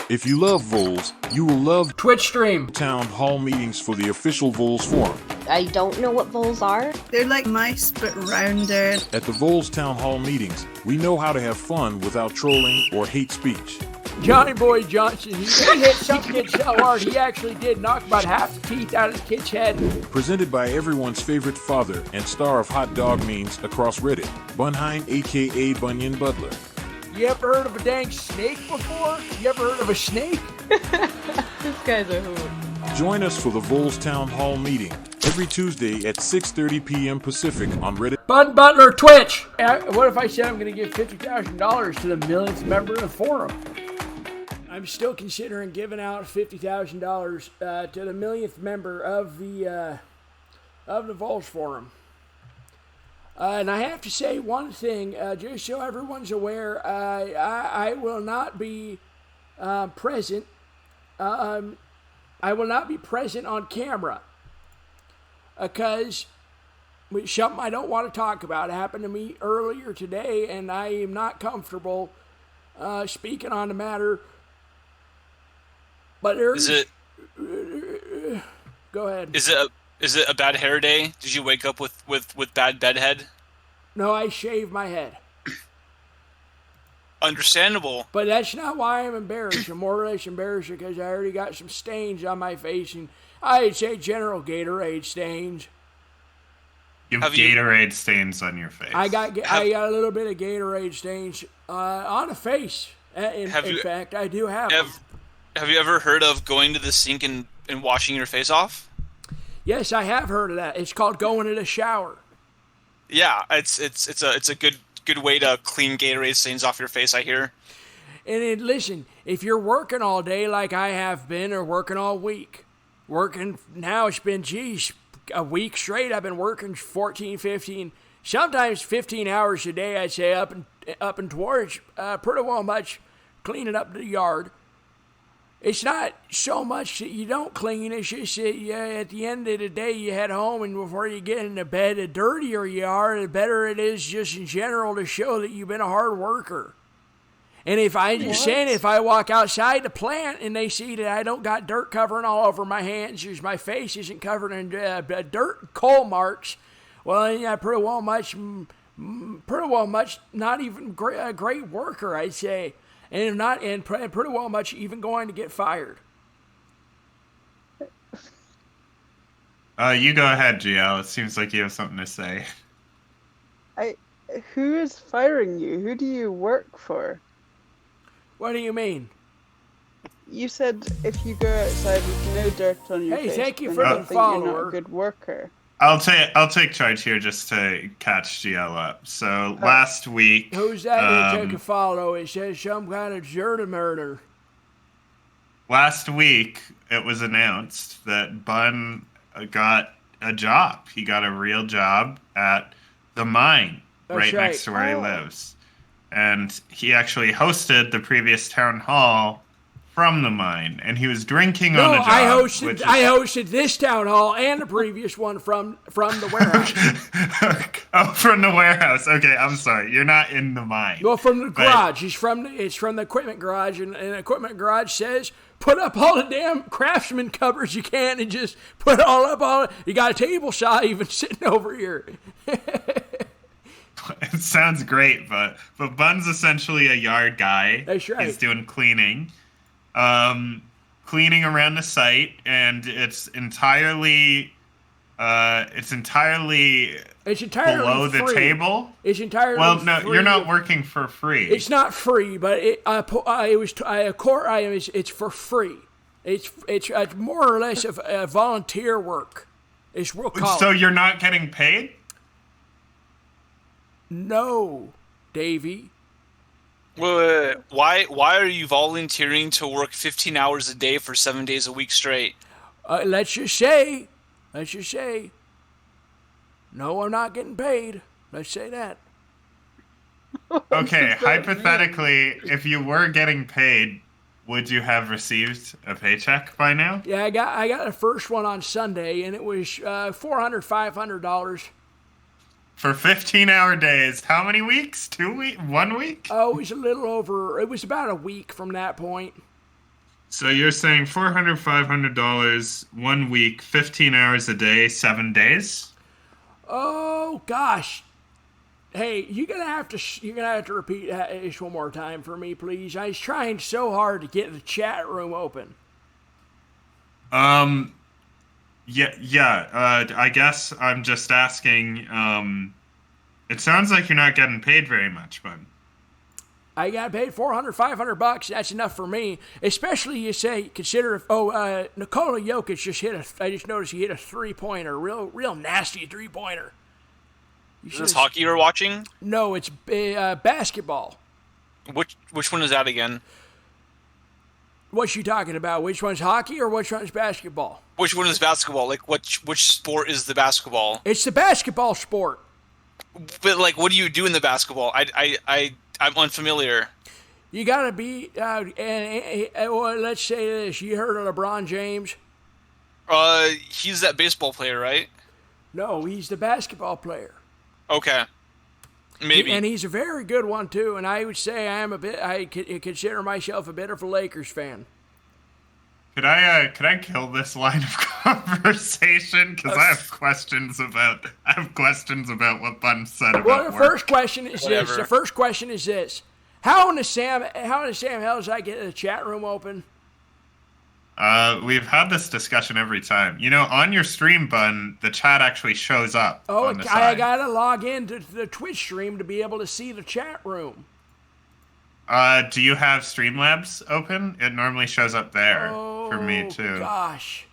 If you love Voles, you will love Twitch stream. town hall meetings for the official Voles forum. I don't know what voles are. They're like mice, but rounder. At the Voles town hall meetings, we know how to have fun without trolling or hate speech. Johnny Boy Johnson, he hit some kid so hard he actually did knock about half the teeth out of the kid's head. Presented by everyone's favorite father and star of hot dog memes across Reddit, Bunheim aka Bunyan Butler. You ever heard of a dang snake before? You ever heard of a snake? This guy's a hoot. Join us for the Voles Town Hall meeting every Tuesday at 6:30 p.m. Pacific on Reddit. Bud Butler Twitch. What if I said I'm going to give $50,000 to the millionth member of the forum? I'm still considering giving out $50,000 to the millionth member of the Voles forum. And I have to say one thing, just so everyone's aware, I will not be present. I will not be present on camera because something I don't want to talk about happened to me earlier today, and I am not comfortable speaking on the matter. But Is it? Go ahead. Is it a bad hair day? Did you wake up with bad bedhead? No, I shaved my head. Understandable. But that's not why I'm embarrassed. I'm more or less embarrassed because I already got some stains on my face, and I'd say general Gatorade stains. You have Gatorade stains on your face. I got a little bit of Gatorade stains on the face. In fact, I do have them. Have you ever heard of going to the sink and washing your face off? Yes, I have heard of that. It's called going to the shower. Yeah, it's a good way to clean Gatorade stains off your face, I hear. And listen, if you're working all day like I have been, or working all week, working now, it's been, a week straight. I've been working 14, 15, sometimes 15 hours a day, I'd say, up and towards pretty well much cleaning up the yard. It's not so much that you don't clean, it's just that at the end of the day you head home, and before you get into bed, the dirtier you are, the better it is just in general to show that you've been a hard worker. And if I walk outside the plant and they see that I don't got dirt covering all over my hands, because my face isn't covered in dirt and coal marks, well, yeah, pretty well much not even a great worker, I'd say. And pretty well much even going to get fired. You go ahead, GL. It seems like you have something to say. Who is firing you? Who do you work for? What do you mean? You said if you go outside with no dirt on your face, thank you for then the follower. You're not follower. a good worker. I'll take charge here just to catch GL up. So last week, Who's that that took a follow? It says some kind of dirty murder. last week it was announced that Bun got a job. He got a real job at the mine right next to where he lives, and he actually hosted the previous town hall from the mine, and he was drinking on the job. I hosted this town hall and the previous one from the warehouse. Oh, from the warehouse. Okay, I'm sorry. You're not in the mine. Well, from the garage. It's from the equipment garage, and the equipment garage says put up all the damn Craftsman covers you can, and just put it all up. You got a table saw even sitting over here. It sounds great, but Bun's essentially a yard guy. That's right. He's doing cleaning. Cleaning around the site, and it's entirely below free. the table. It's entirely well. No, free. you're not working for free. It's not free, but it's for free. It's more or less a volunteer work. We'll call so it. You're not getting paid? No, Davey. Wait. Why are you volunteering to work 15 hours a day for 7 days a week straight? Let's just say, no, I'm not getting paid. Let's say that. Okay, hypothetically, if you were getting paid, would you have received a paycheck by now? Yeah, I got the first one on Sunday, and it was $500. For 15-hour days, how many weeks? 2 weeks? 1 week? Oh, it was a little over. It was about a week from that point. So you're saying $400, $500 1 week, 15 hours a day, 7 days? Oh gosh. Hey, you're gonna have to repeat this one more time for me, please. I was trying so hard to get the chat room open. Yeah. I guess I'm just asking. It sounds like you're not getting paid very much, bud. I got paid $400, $500. That's enough for me. Especially you say consider if Nikola Jokic just I just noticed he hit a 3-pointer, real nasty 3-pointer. Is this hockey you're watching? No, it's basketball. Which one is that again? What you talking about? Which one's hockey or which one's basketball? Which one is basketball? Like which sport is the basketball? It's the basketball sport. But like, what do you do in the basketball? I'm unfamiliar. You gotta be. Well, let's say this. You heard of LeBron James? He's that baseball player, right? No, he's the basketball player. Okay. Maybe. And he's a very good one too. And I would say I consider myself a bit of a Lakers fan. Could I kill this line of conversation? Because I have questions about what Bun said about Well, the work. first question is this. The first question is this. How in the Sam hell does I get the chat room open? We've had this discussion every time. You know, on your stream, Bun, the chat actually shows up. Oh, on the I side. gotta log into the Twitch stream to be able to see the chat room. Do you have Streamlabs open? It normally shows up there for me too. Oh, gosh.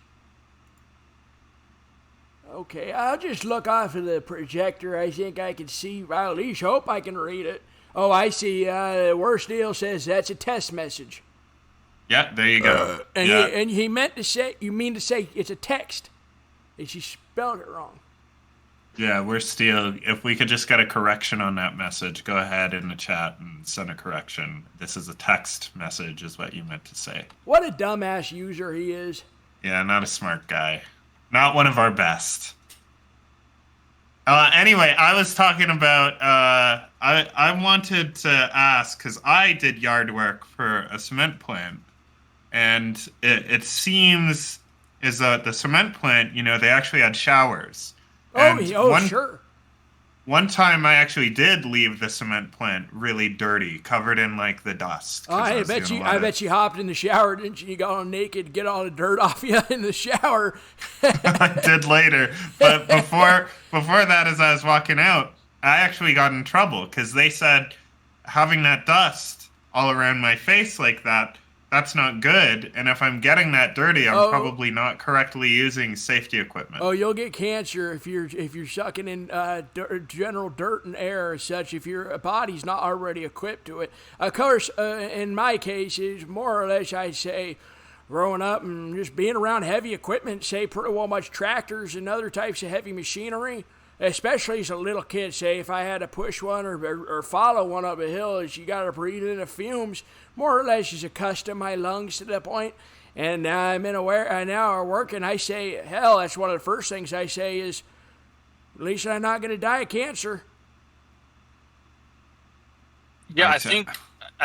Okay, I'll just look off of the projector. I think I can see. I at least hope I can read it. Oh, I see. Worst deal says that's a test message. Yeah, there you go. And he meant to say. You mean to say it's a text? And she spelled it wrong. Yeah, we're still. If we could just get a correction on that message, go ahead in the chat and send a correction. This is a text message, is what you meant to say. What a dumbass user he is. Yeah, not a smart guy. Not one of our best. Anyway, I was talking about. I wanted to ask because I did yard work for a cement plant, and it seems is that the cement plant, they actually had showers. Sure. One time I actually did leave the cement plant really dirty, covered in like the dust. I bet you hopped in the shower, didn't you? You got all naked, get all the dirt off you in the shower. I did later, but before that, as I was walking out, I actually got in trouble because they said having that dust all around my face like that's not good. And if I'm getting that dirty, I'm probably not correctly using safety equipment. Oh, you'll get cancer if you're sucking in general dirt and air as such. If your body's not already equipped to it. Of course, in my case, is more or less I say, growing up and just being around heavy equipment, say pretty well much tractors and other types of heavy machinery. Especially as a little kid, say if I had to push one or follow one up a hill, as you got to breathe in the fumes, more or less is accustomed my lungs to that point. And now I'm now I work, and I say, hell, that's one of the first things I say is, at least I'm not going to die of cancer. Yeah, I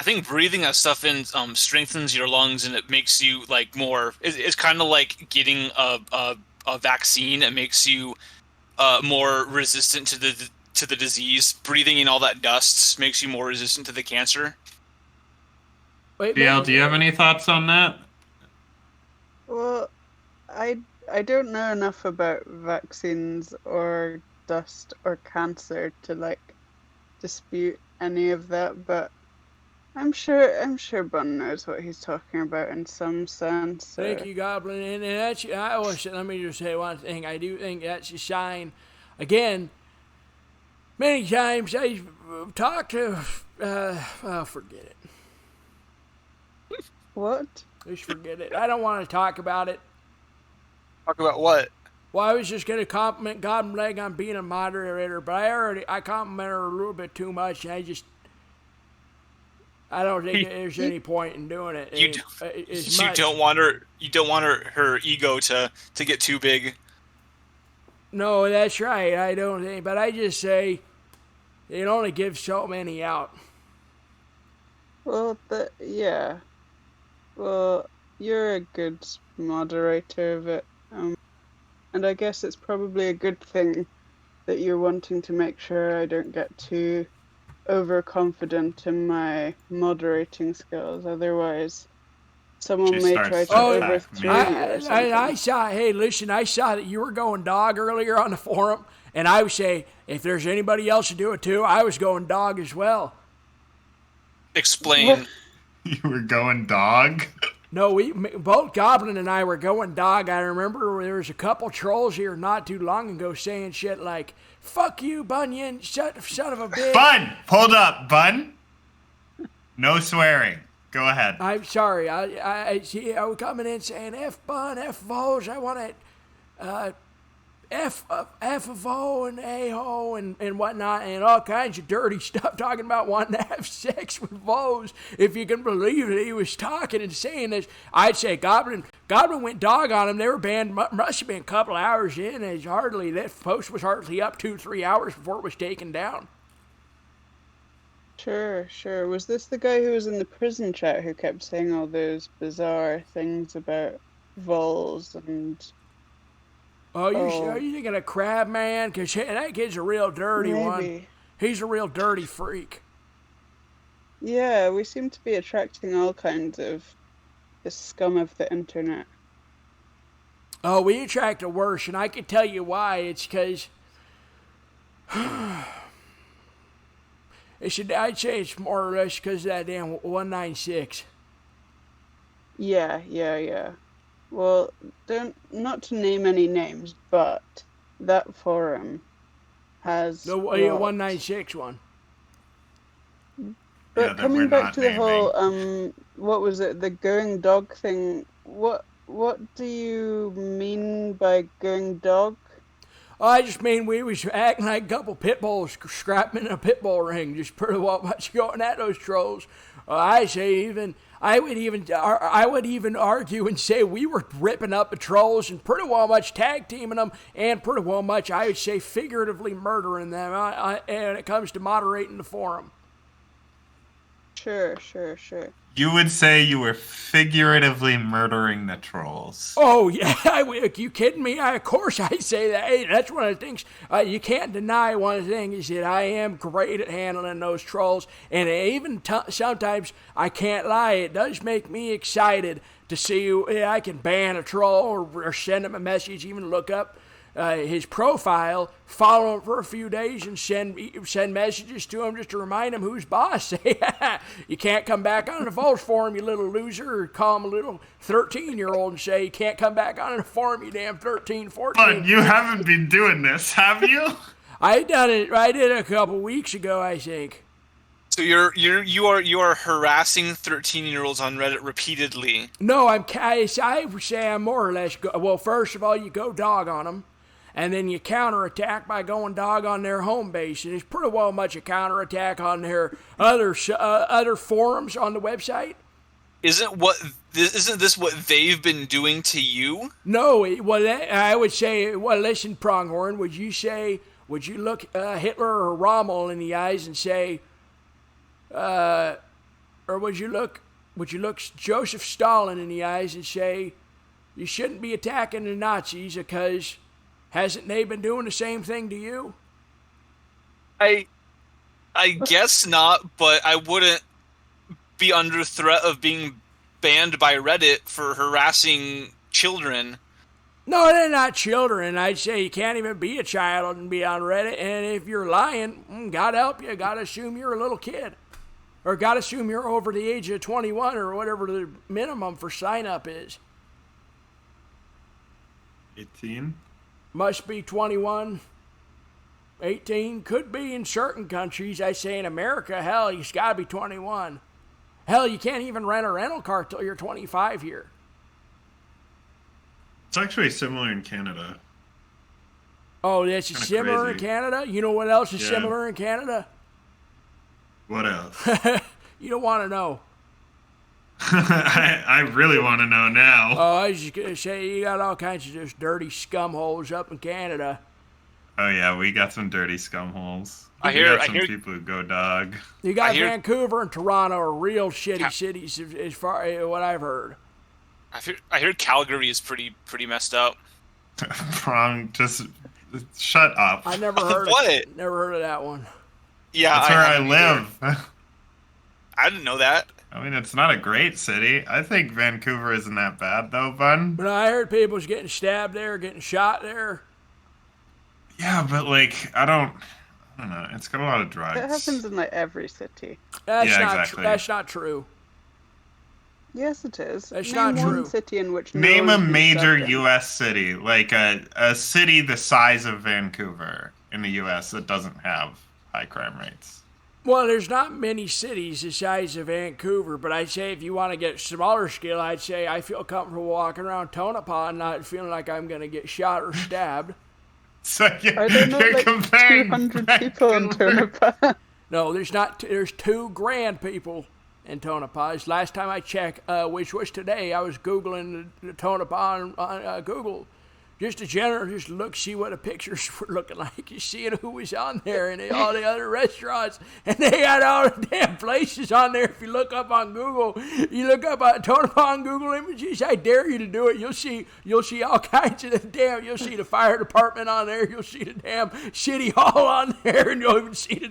think breathing that stuff in strengthens your lungs, and it makes you like more. It's kind of like getting a vaccine. It makes you more resistant to the disease. Breathing in all that dust makes you more resistant to the cancer. Wait, BL, do you have any thoughts on that? Well, I don't know enough about vaccines or dust or cancer to dispute any of that, but I'm sure Bun knows what he's talking about in some sense. Thank you, Goblin. And that's, let me just say one thing. I do think that's a sign. Again, many times I've talked to, forget it. What? Just forget it. I don't want to talk about it. Talk about what? Well, I was just going to compliment Goblin Leg on being a moderator, but I complimented her a little bit too much, and I don't think there's any point in doing it. You don't want her ego to get too big. No, that's right. I don't think, but I just say it only gives so many out. Well, yeah. Well, you're a good moderator of it. And I guess it's probably a good thing that you're wanting to make sure I don't get too overconfident in my moderating skills. Otherwise, someone She may starts try to to attack overthrow me. you or something. I saw. Hey, listen, I saw that you were going dog earlier on the forum, and I would say if there's anybody else to do it too, I was going dog as well. Explain. You were going dog? No, both Goblin and I were going dog. I remember there was a couple trolls here not too long ago saying shit like, "Fuck you, Bunyan, son of a bitch." Bun! Hold up, Bun. No swearing. Go ahead. I'm sorry. I see. I was coming in saying F Bun, F Voles. I want it, F of O and A ho and whatnot, and all kinds of dirty stuff, talking about wanting to have sex with Voles. If you can believe it, he was talking and saying this. I'd say Goblin went dog on him. They were banned. Must have been a couple hours in. That post was hardly up 2-3 hours before it was taken down. Sure. Was this the guy who was in the prison chat who kept saying all those bizarre things about voles and... Oh, are you thinking of Crab Man? Because that kid's a real dirty one. Maybe. He's a real dirty freak. Yeah, we seem to be attracting all kinds of the scum of the internet. Oh, we attract the worst, and I can tell you why. It's because... I'd say it's more or less because of that damn 196. Yeah. Well, not to name any names, but that forum has... The 196 one. But coming back to the whole, what was it, the going dog thing, what do you mean by going dog? I just mean we was acting like a couple pit bulls scrapping in a pit bull ring, just pretty well much going at those trolls. I would even argue and say we were ripping up the trolls and pretty well much tag teaming them, and pretty well much, I would say, figuratively murdering them when it comes to moderating the forum. Sure. You would say you were figuratively murdering the trolls. Oh, yeah. Are you kidding me? Of course I say that. Hey, that's one of the things. You can't deny one thing is that I am great at handling those trolls. And even sometimes, I can't lie, it does make me excited to see I can ban a troll or send him a message, even look up his profile, follow him for a few days, and send messages to him just to remind him who's boss. Say, you can't come back on the Voles forum, you little loser, or call him a little 13-year-old and say, you can't come back on the forum, you damn 13, 14. But you haven't been doing this, have you? I did it a couple weeks ago, I think. So you are harassing 13-year-olds on Reddit repeatedly. No, I would say I'm more or less. Well, first of all, you go dog on them, and then you counterattack by going dog on their home base, and it's pretty well much a counterattack on their other forums on the website. Isn't this what they've been doing to you? No, I would say. Well, listen, Pronghorn, would you look Hitler or Rommel in the eyes and say, or would you look Joseph Stalin in the eyes and say, you shouldn't be attacking the Nazis because hasn't they been doing the same thing to you? I guess not, but I wouldn't be under threat of being banned by Reddit for harassing children. No, they're not children. I'd say you can't even be a child and be on Reddit, and if you're lying, God help you, gotta assume you're a little kid. Or gotta assume you're over the age of 21 or whatever the minimum for sign-up is. 18? Must be 21, 18, could be in certain countries. I say in America, hell, you gotta be 21. Hell, you can't even rent a rental car till you're 25 here. It's actually similar in Canada. Oh, that's similar crazy. in Canada? You know what else is Yeah. similar in Canada? What else? You don't want to know. I really want to know now. Oh, I was just going to say, you got all kinds of just dirty scumholes up in Canada. Oh yeah, we got some dirty scum holes. I We hear got some people who go dog. You got I hear- Vancouver and Toronto are real shitty cities as far as what I've heard. I hear Calgary is pretty messed up. Prong, just shut up. I never heard What? never heard of that one. Yeah, That's where I haven't either. live. I didn't know that. I mean, it's not a great city. I think Vancouver isn't that bad, though, Bun. But I heard people's getting stabbed there, getting shot there. Yeah, but like, I don't know. It's got a lot of drugs. It happens in like every city. That's Yeah, not exactly. That's not true. Yes, it is. That's Name not one true. city in which Name no a one's been major stabbed in. U.S. city, like a city the size of Vancouver in the U.S. that doesn't have high crime rates. Well, there's not many cities the size of Vancouver, but I'd say if you want to get smaller scale, I'd say I feel comfortable walking around Tonopah and not feeling like I'm going to get shot or stabbed. So Are there not you're like comparing 200 people in Vancouver- Tonopah? No, there's not. There's 2 grand people in Tonopah. Last time I checked, which was today, I was Googling the Tonopah on Google. Just just look, see what the pictures were looking like. You seeing who was on there and all the other restaurants. And they had all the damn places on there. If you look up on Google, you look up on Tonopah on Google Images, I dare you to do it. You'll see all kinds of the damn, you'll see the fire department on there. You'll see the damn city hall on there. And you'll even see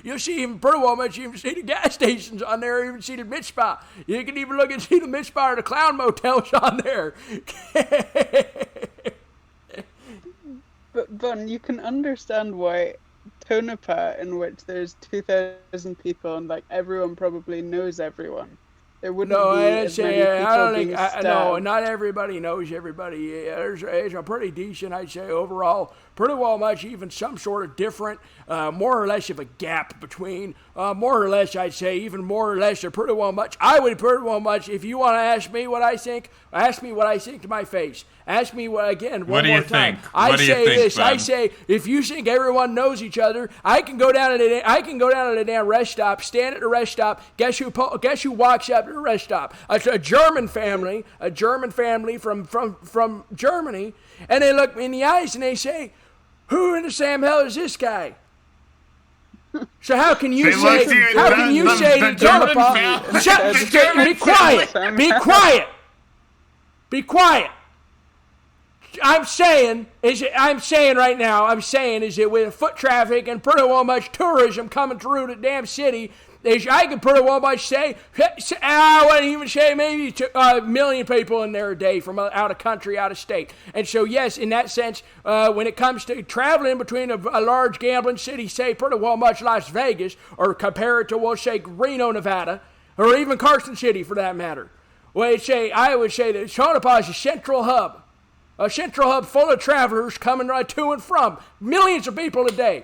you'll see even pretty well much, you even see the gas stations on there. Even see the Mitzpah. You can even look and see the Mitzpah or the Clown Motels on there. But Bun, you can understand why Tonopah, in which there's 2,000 people and like everyone probably knows everyone, there wouldn't No, be I didn't as many say. people I don't being think. stabbed. No, not everybody knows everybody. Yeah, there's a pretty decent, I'd say, overall, pretty well much even some sort of different, more or less of a gap between, more or less, I'd say, even more or less, or pretty well much. I would pretty well much. If you want to ask me what I think, ask me what I think to my face. Ask me what again. What One do more you time. think? I What do you say think, this. I bud? say if you think everyone knows each other, I can go down to the damn rest stop, stand at the rest stop. Guess who walks up to the rest stop? A German family from Germany, and they look me in the eyes and they say, "Who in the Sam hell is this guy?" So how can you They say? looked you- How can you the say German to Tonopah? family- Shut! the German Be quiet! family. Be quiet! Be quiet! I'm saying right now, is that with foot traffic and pretty well much tourism coming through the damn city, I could pretty well much say, I wouldn't even say maybe a million people in there a day from out of country, out of state. And so, yes, in that sense, when it comes to traveling between a large gambling city, say pretty well much Las Vegas, or compare it to, we'll say, Reno, Nevada, or even Carson City for that matter, I would say that Tonopah is a central hub full of travelers coming right to and from. Millions of people a day.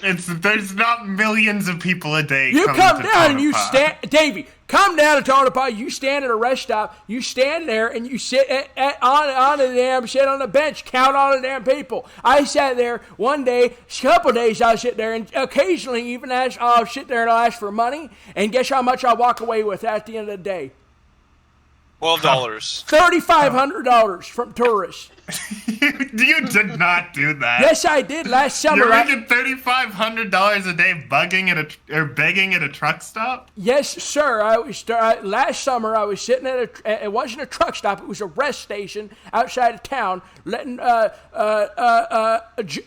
There's not millions of people a day. You coming come to down and you Tonopah. stand, Davey, come down to Tonopah, you stand at a rest stop, you stand there and you sit on the bench, count all the damn people. I sat there one day, a couple days I'll sit there and occasionally even I'll sit there and I'll ask for money, and guess how much I'll walk away with at the end of the day? $12. $3,500 from tourists. You did not do that. Yes, I did last summer. You're making $3,500 a day begging at a truck stop. Yes, sir. Last summer I was sitting at it wasn't a truck stop, it was a rest station outside of town, letting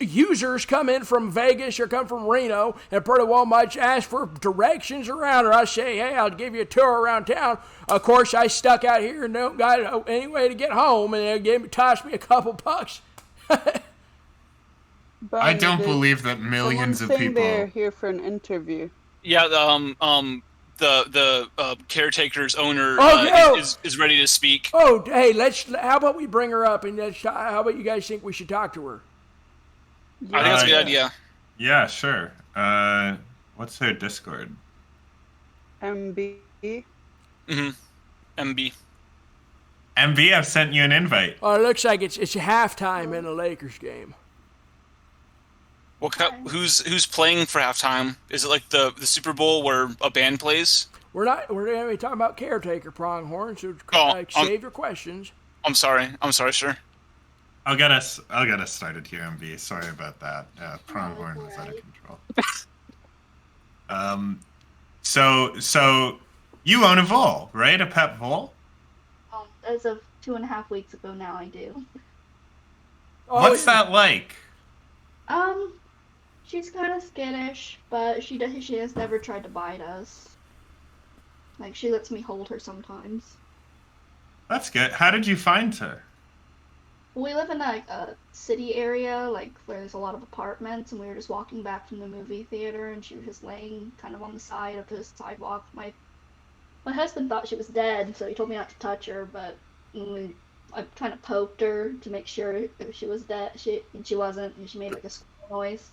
users come in from Vegas or come from Reno and pretty well much ask for directions around, or I say, hey, I'll give you a tour around town. Of course, I stuck out here and don't got any way to get home, and they tossed me a couple bucks. But I don't believe that millions of saying people. they're here for an interview. Yeah, the caretaker's owner is ready to speak. Oh, hey, how about we bring her up, and how about you guys think we should talk to her? I think that's a good idea. Yeah, sure. What's her Discord? MB. MB. MB, I've sent you an invite. Oh, it looks like it's halftime in a Lakers game. Who's playing for halftime? Is it like the Super Bowl where a band plays? We're going to be talking about caretaker pronghorn, so save your questions. I'm sorry, sir. I'll get us started here, MB. Sorry about that. Pronghorn was out of control. So you own a Vole, right? A pet Vole? as of 2.5 weeks ago now, I do. Oh, What's that like? Um, she's kind of skittish, but she has never tried to bite us. Like, she lets me hold her sometimes. That's good. How did you find her? We live in a city area, like, where there's a lot of apartments, and we were just walking back from the movie theater, and she was just laying kind of on the side of the sidewalk. My husband thought she was dead, so he told me not to touch her, but I kind of poked her to make sure if she was dead. She wasn't, and she made like a squeal noise.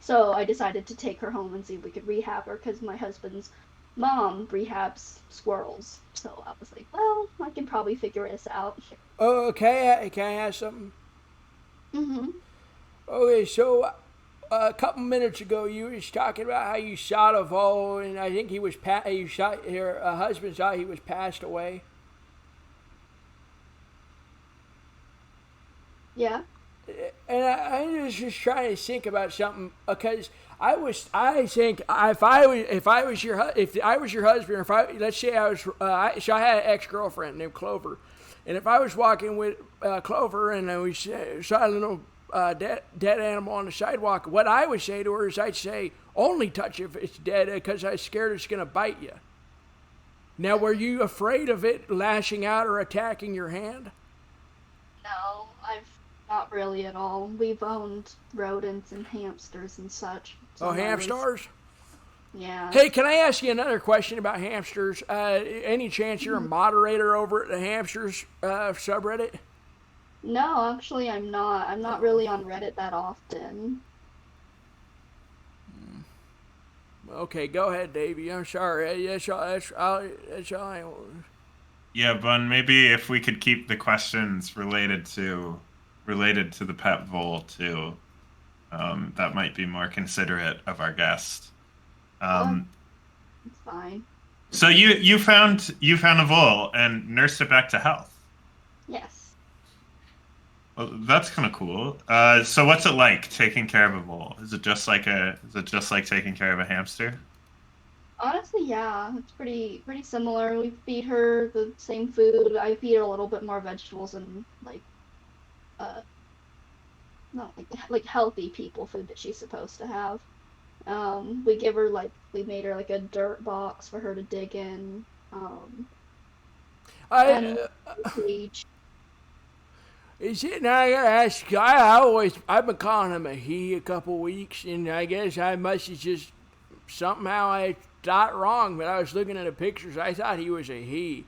So I decided to take her home and see if we could rehab her, because my husband's mom rehabs squirrels. So I was like, well, I can probably figure this out. oh, can I ask something? Mm-hmm. Okay, so a couple minutes ago you was talking about how you shot a vole, and I think he was you shot your husband thought he was passed away. Yeah. And I was just trying to think about something because I think if I was your husband, or if I let's say I was so I had an ex-girlfriend named Clover, and if I was walking with Clover and we saw a little dead animal on the sidewalk, what I would say to her is I'd say only touch it if it's dead because I'm scared it's gonna bite you. Now, were you afraid of it lashing out or attacking your hand? No, I've not really at all. We've owned rodents and hamsters and such. So Oh, hamsters? Yeah. Hey, can I ask you another question about hamsters? Any chance you're a moderator over at the hamsters subreddit? No, actually, I'm not. I'm not really on Reddit that often. Okay, go ahead, Davey. I'm sorry. That's all I want. Yeah, Bun, maybe if we could keep the questions related to the pet vole too, that might be more considerate of our guest. It's fine. So you found a vole and nursed it back to health. Yes. Well, that's kind of cool. So what's it like taking care of a vole? Is it just like taking care of a hamster? Honestly, yeah, it's pretty similar. We feed her the same food. I feed her a little bit more vegetables and uh, not like healthy people food that she's supposed to have. We give her we made her like a dirt box for her to dig in. And cage. Is it now? I gotta ask you. I've been calling him a he a couple weeks, and I guess I must have just somehow I thought wrong. But I was looking at the pictures. I thought he was a he.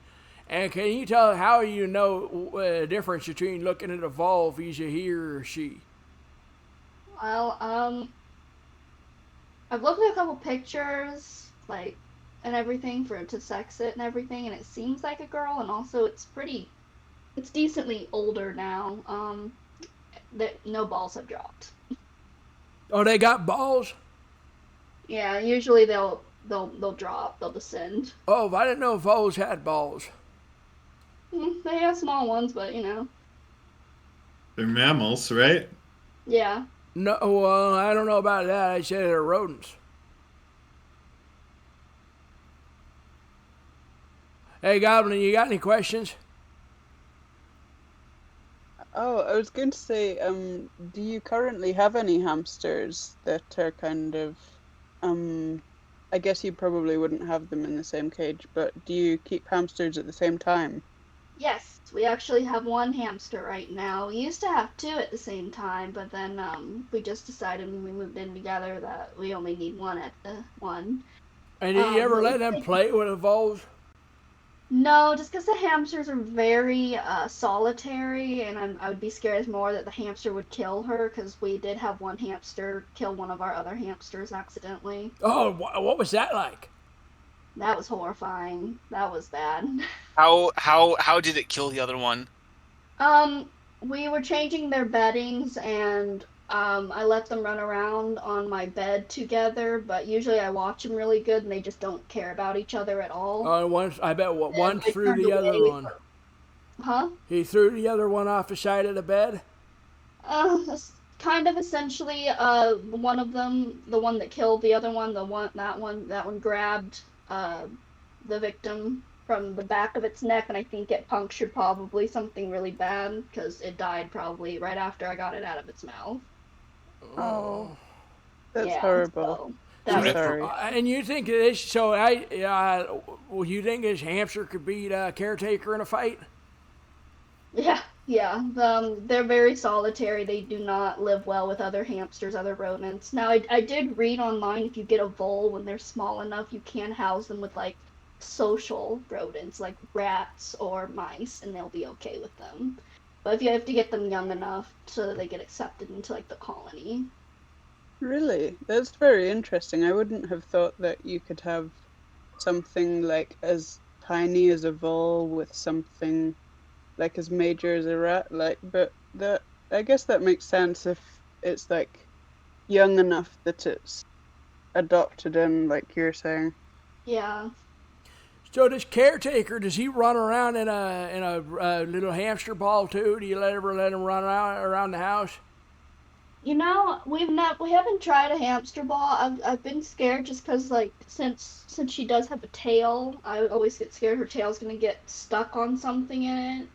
And can you tell how you know the difference between looking at a vole if he's a he or a she? Well, I've looked at a couple pictures, and everything to sex it and everything, and it seems like a girl, and also it's decently older now. That no balls have dropped. Oh, they got balls? Yeah, usually they'll drop, they'll descend. Oh, I didn't know voles had balls. They have small ones, but They're mammals, right? Yeah. No, well, I don't know about that. I said they're rodents. Hey, Goblin, you got any questions? Oh, I was going to say, do you currently have any hamsters that are kind of, I guess you probably wouldn't have them in the same cage, but do you keep hamsters at the same time? Yes, we actually have one hamster right now. We used to have two at the same time, but then we just decided when we moved in together that we only need one at the one. And did you ever let them play with the voles? No, just because the hamsters are very solitary, and I would be scared more that the hamster would kill her, because we did have one hamster kill one of our other hamsters accidentally. Oh, what was that like? That was horrifying. That was bad. How did it kill the other one? We were changing their beddings, and I let them run around on my bed together, but usually I watch them really good, and they just don't care about each other at all. I bet one threw the other one. Huh? He threw the other one off the side of the bed? Kind of essentially, one of them, the one that killed the other one, that one grabbed the victim from the back of its neck, and I think it punctured probably something really bad because it died probably right after I got it out of its mouth. Oh, that's Yeah, horrible. so I'm that was sorry. And you think this? So well, you think this hamster could beat a caretaker in a fight? Yeah. They're very solitary. They do not live well with other hamsters, other rodents. Now, I did read online if you get a vole when they're small enough, you can house them with like social rodents like rats or mice, and they'll be okay with them. But if you have to get them young enough so that they get accepted into like the colony. Really? That's very interesting. I wouldn't have thought that you could have something like as tiny as a vole with something like as major as a rat. But that I guess that makes sense if it's like young enough that it's adopted in, like you're saying. Yeah. So this caretaker, does he run around in a little hamster ball too? Do you ever let him run around the house? You know, we haven't tried a hamster ball. I've been scared just because like since she does have a tail, I always get scared her tail's gonna get stuck on something in it.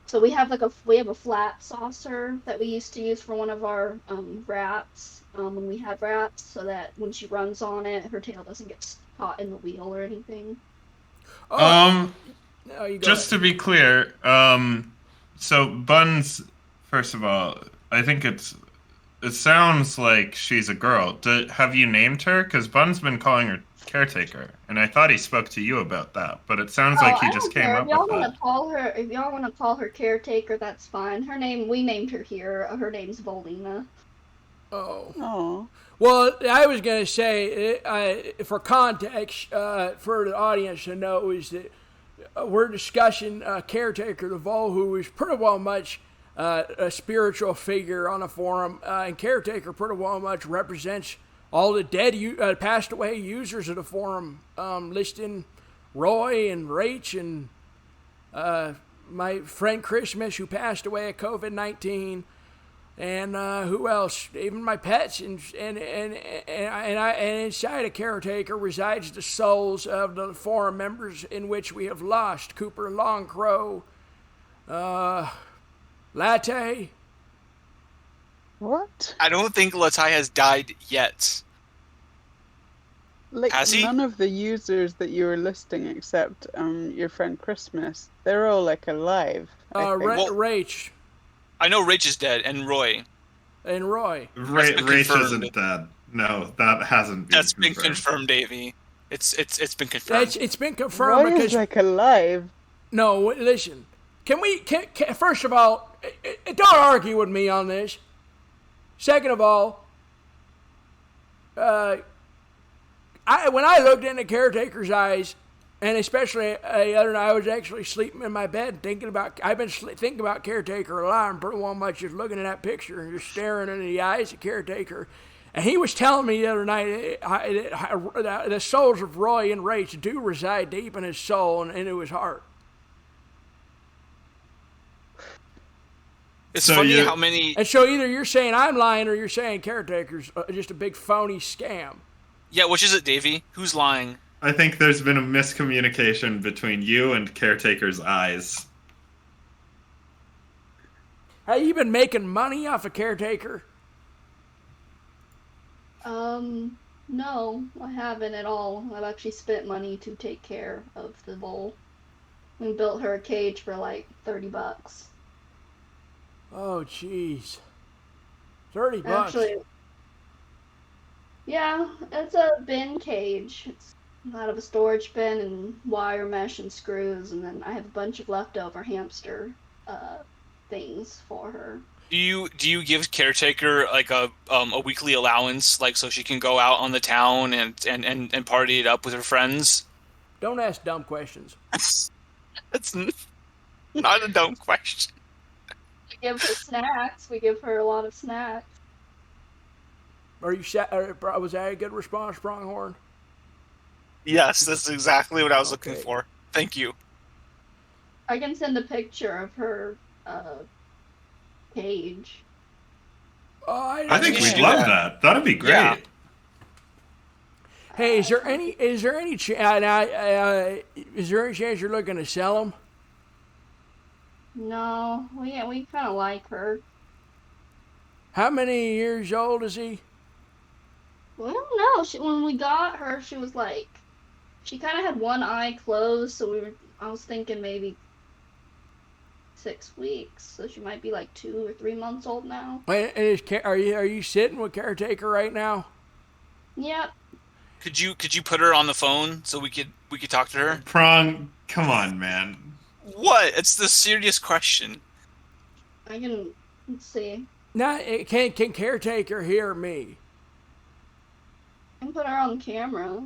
So we have a flat saucer that we used to use for one of our rats when we had rats, so that when she runs on it, her tail doesn't get caught in the wheel or anything. Oh, Just to be clear, so Buns, first of all, I think it sounds like she's a girl. Have you named her? Because Bun's been calling her caretaker, and I thought he spoke to you about that, but it sounds like he I just don't came care. up with that. If y'all want to call her caretaker, that's fine. We named her here. Her name's Volina. Oh. Well, I was going to say, for context, for the audience to know, is that we're discussing caretaker the Vole, who is pretty well much a spiritual figure on the forum, and caretaker pretty well much represents all the dead, passed away users of the forum, listing Roy and Rach and my friend Christmas, who passed away of COVID-19. And who else? Even my pets, and inside a caretaker resides the souls of the forum members in which we have lost: Cooper, Longcrow, Latte. What? I don't think Latai has died yet. Like Has he? none of the users that you were listing except your friend Christmas, they're all like alive. I think. Rach I know Rach is dead, and Roy. and Roy. That's been Rach confirmed. isn't dead. No, that hasn't been That's been confirmed. confirmed, Davey. It's been confirmed. It's been confirmed Roy because is like alive. no. Listen, can first of all, don't argue with me on this. Second of all, when I looked into caretaker's eyes, and especially the other night, I was actually sleeping in my bed thinking about. I've been thinking about caretaker a lot, and pretty well much just looking at that picture and just staring into the eyes of caretaker. And he was telling me the other night the souls of Roy and Rach do reside deep in his soul and into his heart. It's So funny you- how many. And so either you're saying I'm lying or you're saying caretaker's just a big phony scam. Yeah, which is it, Davey? Who's lying? I think there's been a miscommunication between you and Caretaker's eyes. Have you been making money off a caretaker? No, I haven't at all. I've actually spent money to take care of the vole. We built her a cage for like $30. Oh, jeez. $30. Actually, yeah, it's a bin cage. It's out of a storage bin and wire mesh and screws, and then I have a bunch of leftover hamster things for her. Do you give caretaker like a weekly allowance, like so she can go out on the town and party it up with her friends? Don't ask dumb questions. That's not a dumb question. We give her snacks. We give her a lot of snacks. Was that a good response, Pronghorn? Yes, that's exactly what I was looking Okay. for. Thank you. I can send a picture of her cage. Oh, I think you we'd should do love that. that. That'd be great. Yeah. Hey, is there any is there any chance you're looking to sell them? No, we kind of like her. How many years old is he? Well, I don't know. When we got her, she was like, she kind of had one eye closed, so I was thinking maybe 6 weeks. So she might be like 2 or 3 months old now. Are you sitting with caretaker right now? Yep. Could you put her on the phone so we could talk to her? Prong, come on, man. What? It's the serious question. Let's see. Now, can caretaker hear me? I can put her on camera.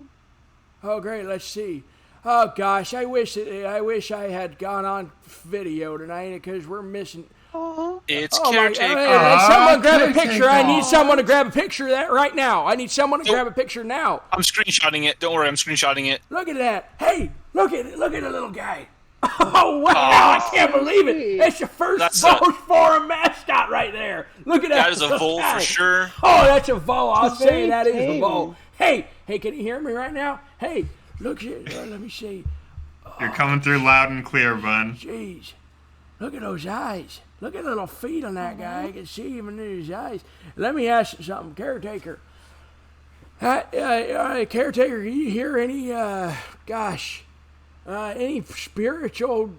Oh, great. Let's see. Oh gosh, I wish I had gone on video tonight because we're missing. It's Oh caretaker. Hey, someone grab a caretaker. picture. I need someone to grab a picture of that right now. I need someone to grab a picture now. I'm screenshotting it. Don't worry, I'm screenshotting it. Look at that. Hey, look at the little guy. Oh wow! I can't believe it. That's your first Voles Forum mascot right there. Look at that. That is a Vole for sure. Oh, that's a Vole. I'll say that is a tame. Vole. Hey, can you hear me right now? Hey, look at. Let me see. You're coming through loud and clear, Bun. Jeez, look at those eyes. Look at the little feet on that guy. I can see him in his eyes. Let me ask you something, caretaker. Caretaker, can you hear any? Any spiritual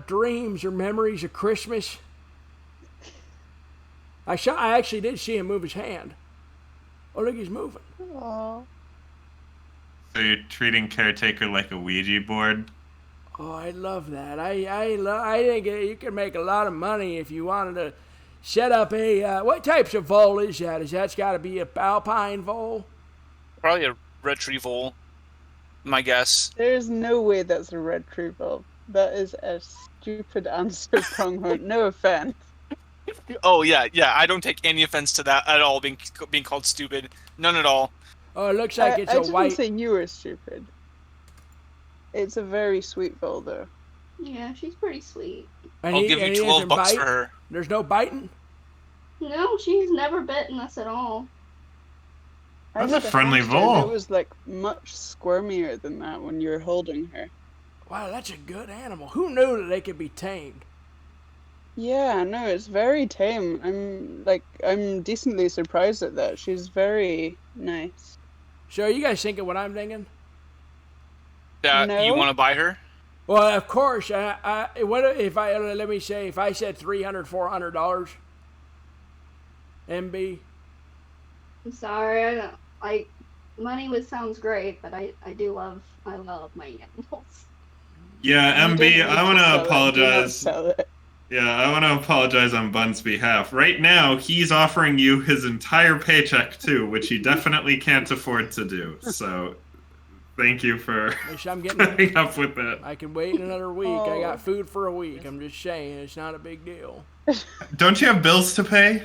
dreams or memories of Christmas? I actually did see him move his hand. Oh, look, he's moving. Aww. So you're treating caretaker like a Ouija board? Oh, I love that. I think you could make a lot of money if you wanted to set up a. What types of vole is that? That's got to be a alpine vole? Probably a retrieval, my guess. There's no way that's a retrieval. That is a stupid answer, Pronghorn. No offense. Oh yeah. I don't take any offense to that at all. Being called stupid, none at all. Oh, it looks like it's I a didn't white. say you were stupid. It's a very sweet bull, though. Yeah, she's pretty sweet. I'll give you $12 for her. There's no biting. No, she's never bitten us at all. That's I had a friendly hamster vole. that was like much squirmier than that when you were holding her. Wow, that's a good animal. Who knew that they could be tamed? Yeah, no, it's very tame. I'm decently surprised at that. She's very nice. So are you guys thinking what I'm thinking? That you No. want to buy her? Well, of course. Let me say, if I said $300, $400, MB. I'm sorry, money sounds great, but I love my animals. Yeah, You MB, didn't I need want to sell it. Do not apologize. sell it. Yeah, I want to apologize on Bun's behalf. Right now, he's offering you his entire paycheck too, which he definitely can't afford to do. So, thank you for I'm getting. putting up with that. I can wait another week. I Oh. got food for a week. I'm just saying, it's not a big deal. Don't you have bills to pay?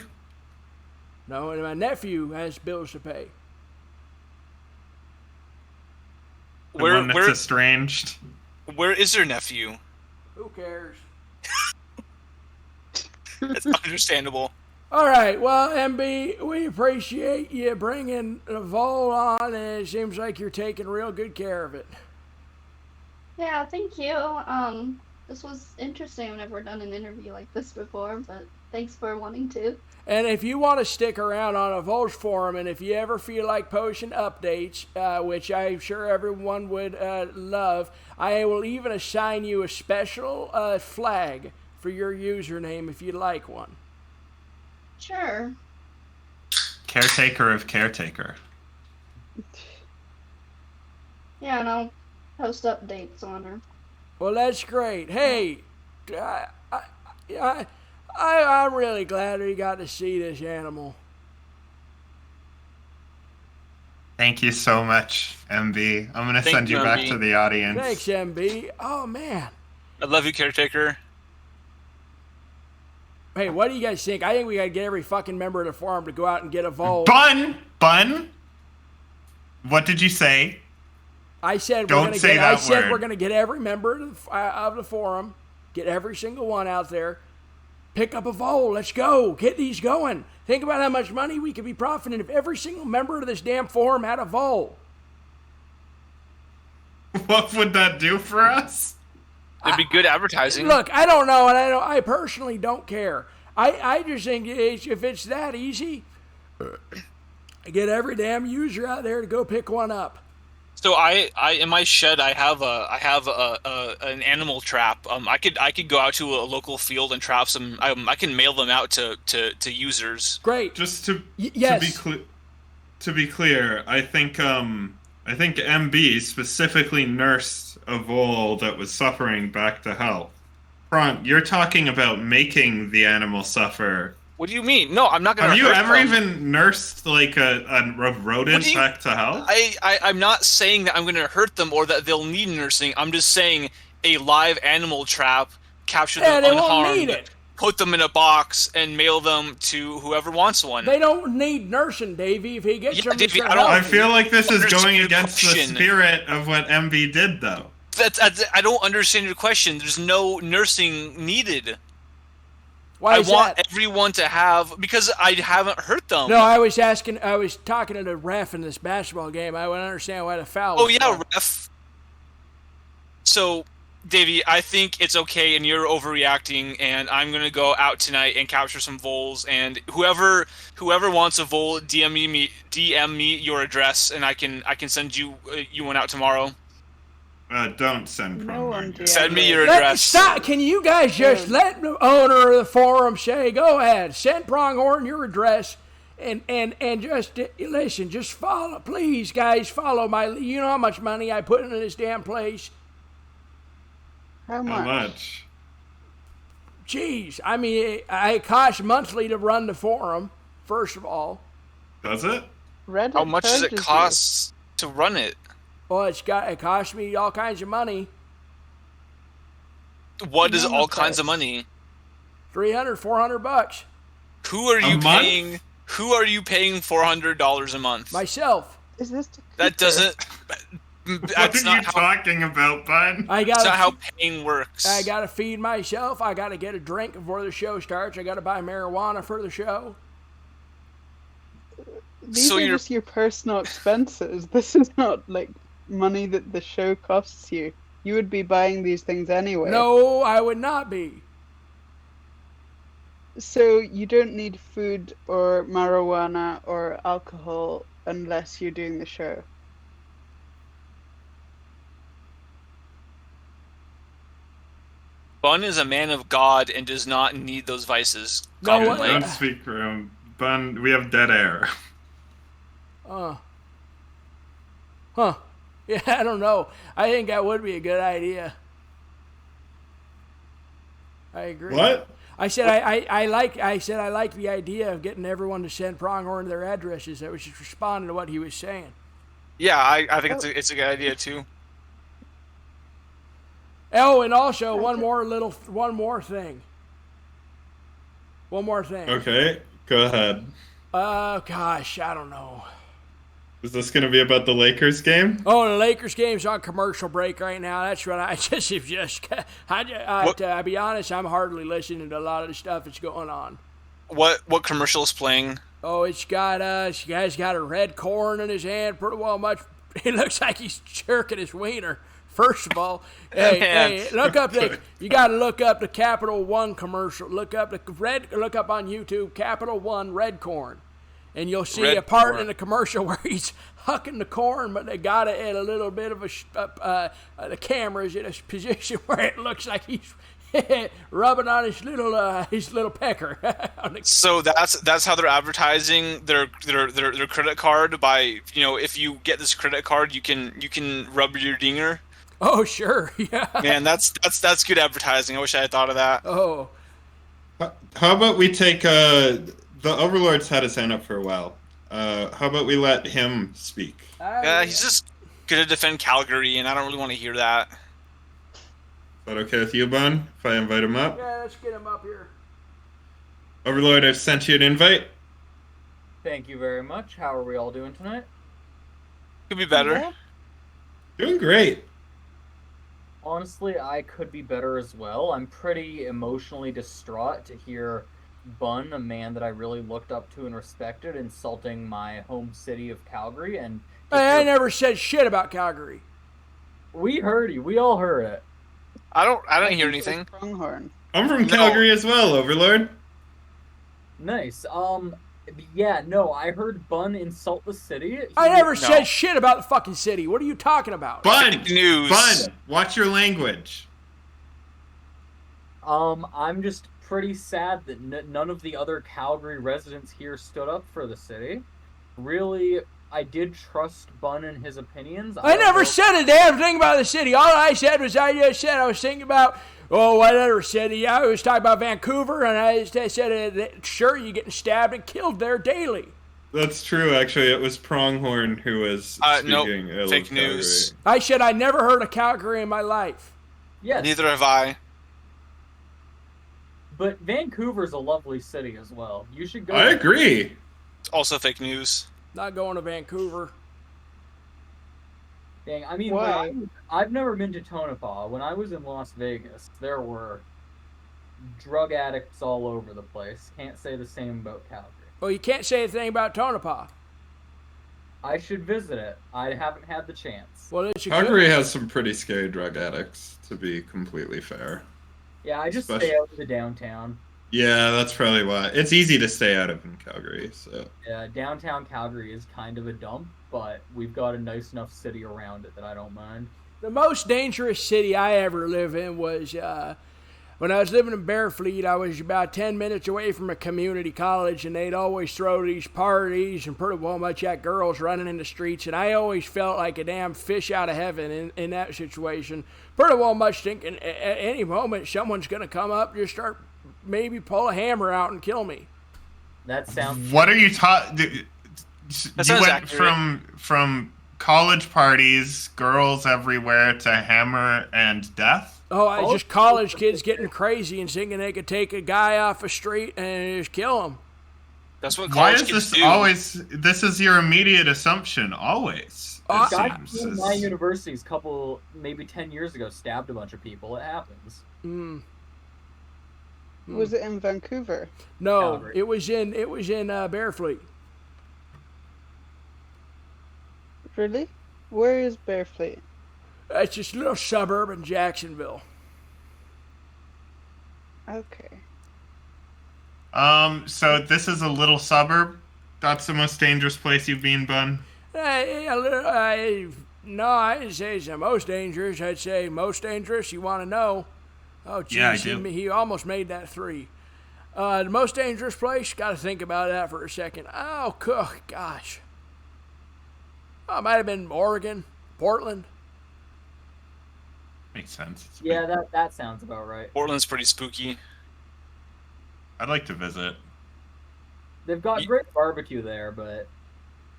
No, and my nephew has bills to pay. The one that's estranged. Where is your nephew? Who cares? That's understandable. All right, well, MB, we appreciate you bringing the Vole on, and it seems like you're taking real good care of it. Yeah, thank you. This was interesting. I've never done an interview like this before, but thanks for wanting to. And if you want to stick around on a Voles forum, and if you ever feel like posting updates, which I'm sure everyone would love, I will even assign you a special flag for your username if you'd like one. Sure. Caretaker of caretaker. Yeah, and I'll post updates on her. Well, that's great. Hey, I'm really glad we got to see this animal. Thank you so much, MB. I'm going to Thank send you you, back MB. to the audience. Thanks, MB. Oh, man. I love you, caretaker. Hey, what do you guys think? I think we got to get every fucking member of the forum to go out and get a Vole. Bun! What did you say? I said Don't we're gonna say get. that I said word. we're gonna get every member of the forum, get every single one out there, pick up a Vole. Let's go. Get these going. Think about how much money we could be profiting if every single member of this damn forum had a Vole. What would that do for us? It'd be good advertising. Look, I don't know, and I personally don't care. I just think if it's that easy, get every damn user out there to go pick one up. So I in my shed I have an animal trap. I could go out to a local field and trap some. I can mail them out to users. Great. Just yes. to be clear, I think MB specifically nursed a vole that was suffering back to health. Front, you're talking about making the animal suffer. What do you mean? No, I'm not gonna. Have you hurt ever them. even nursed like a rodent back to health? I'm not saying that I'm gonna hurt them or that they'll need nursing. I'm just saying a live animal trap, capture them they won't unharmed, need it. put them in a box, and mail them to whoever wants one. They don't need nursing, Davey. If he gets them, Davey, I feel like this is going against the question. spirit of what MB did, though. I don't understand your question. There's no nursing needed. Why I is want that? everyone to have, because I haven't hurt them. No, I was talking to the ref in this basketball game. I would understand why the foul was yeah, called. ref. So, Davey, I think it's okay, and you're overreacting. And I'm gonna go out tonight and capture some voles. And whoever wants a vole, DM me your address, and I can send you one out tomorrow. Don't send Pronghorn. Send me your address. Stop! Can you guys just let the owner of the forum say, "Go ahead, send Pronghorn your address," and just listen, just follow, please, guys, follow my. You know how much money I put into this damn place. How much? Jeez, I mean, it costs monthly to run the forum. First of all, does it? Reddit how much does it cost to run it? Well, it cost me all kinds of money. What is all kinds of money? $300, $400. Who are you paying? Who are you paying $400 a month? Myself. Is this? That doesn't. What are you talking about, bud? That's not how paying works. I gotta feed myself. I gotta get a drink before the show starts. I gotta buy marijuana for the show. These are just your personal expenses. This is not like money that the show costs you. You would be buying these things anyway. No, I would not be. So you don't need food or marijuana or alcohol unless you're doing the show. Bun is a man of God and does not need those vices. No, don't speak for him. Bun, we have dead air. Huh. Yeah, I don't know. I think that would be a good idea. I agree. What? I said I like the idea of getting everyone to send Pronghorn their addresses. I was just responding to what he was saying. Yeah, I think it's a good idea too. Oh, and also one more thing. One more thing. Okay, go ahead. Gosh, I don't know. Is this going to be about the Lakers game? Oh, the Lakers game's on commercial break right now. That's what to be honest, I'm hardly listening to a lot of the stuff that's going on. What commercial is playing? Oh, this guy's got a red corn in his hand. Pretty well much. It looks like he's jerking his wiener. First of all, hey, look up you got to look up the Capital One commercial. Look up on YouTube, Capital One red corn. And you'll see a part in the commercial where he's hucking the corn, but they got it at a little bit of the camera's in a position where it looks like he's rubbing on his little pecker. So that's how they're advertising their credit card by, if you get this credit card, you can rub your dinger. Oh sure, yeah. Man, that's good advertising. I wish I had thought of that. Oh. How about we take the Overlord's had his hand up for a while. How about we let him speak? Yeah, he's just gonna defend Calgary, and I don't really want to hear that. Is that okay with you, Bun? If I invite him up? Yeah, let's get him up here. Overlord, I've sent you an invite. Thank you very much. How are we all doing tonight? Could be better. Yeah. Doing great. Honestly, I could be better as well. I'm pretty emotionally distraught to hear Bun, a man that I really looked up to and respected, insulting my home city of Calgary. And I never said shit about Calgary. We heard you. We all heard it. I don't hear think it was anything. Pronghorn. I'm from No. Calgary as well, Overlord. Nice. Yeah, no, I heard Bun insult the city. I never said shit about the fucking city. What are you talking about? Bun! Fake news. Bun! Watch your language. I'm just pretty sad that none of the other Calgary residents here stood up for the city. Really, I did trust Bun and his opinions. I never said a damn thing about the city. All I said was I was thinking about, whatever city. I was talking about Vancouver, and I said, sure, you're getting stabbed and killed there daily. That's true, actually. It was Pronghorn who was speaking ill fake of news. Calgary. I said I never heard of Calgary in my life. Yes. Neither have I. But Vancouver's a lovely city as well. You should go. I agree. It's also fake news. Not going to Vancouver. Dang, I mean, Why? I've never been to Tonopah. When I was in Las Vegas, there were drug addicts all over the place. Can't say the same about Calgary. Well, you can't say anything about Tonopah. I should visit it. I haven't had the chance. Well, it's Calgary has some pretty scary drug addicts, to be completely fair. Yeah, I just stay out of the downtown. Yeah, that's probably why. It's easy to stay out of in Calgary, so. Yeah, downtown Calgary is kind of a dump, but we've got a nice enough city around it that I don't mind. The most dangerous city I ever lived in was when I was living in Bearfleet. I was about 10 minutes away from a community college, and they'd always throw these parties and pretty well much had girls running in the streets, and I always felt like a damn fish out of heaven in that situation. Pretty well much thinking at any moment someone's going to come up, just start maybe pull a hammer out and kill me. That sounds... What are you talking... You went accurate. from college parties, girls everywhere, to hammer and death? Just college kids getting crazy and thinking they could take a guy off a street and just kill him. That's what Why college is kids this do. always... This is your immediate assumption, always. It Guys seems. in my university's maybe 10 years ago stabbed a bunch of people. It happens. Was it in Vancouver? No, Calgary. it was in Bearfleet. Really? Where is Bearfleet? It's just a little suburb in Jacksonville. Okay. So this is a little suburb? That's the most dangerous place you've been, Bun? No, I didn't say it's the most dangerous. I'd say most dangerous. You want to know? Oh, geez, Yeah, I do. he almost made that 3. The most dangerous place? Got to think about that for a second. Oh, gosh. Oh, it might have been Oregon, Portland. Makes sense. Yeah, that sounds about right. Portland's pretty spooky. I'd like to visit. They've got great barbecue there, but it's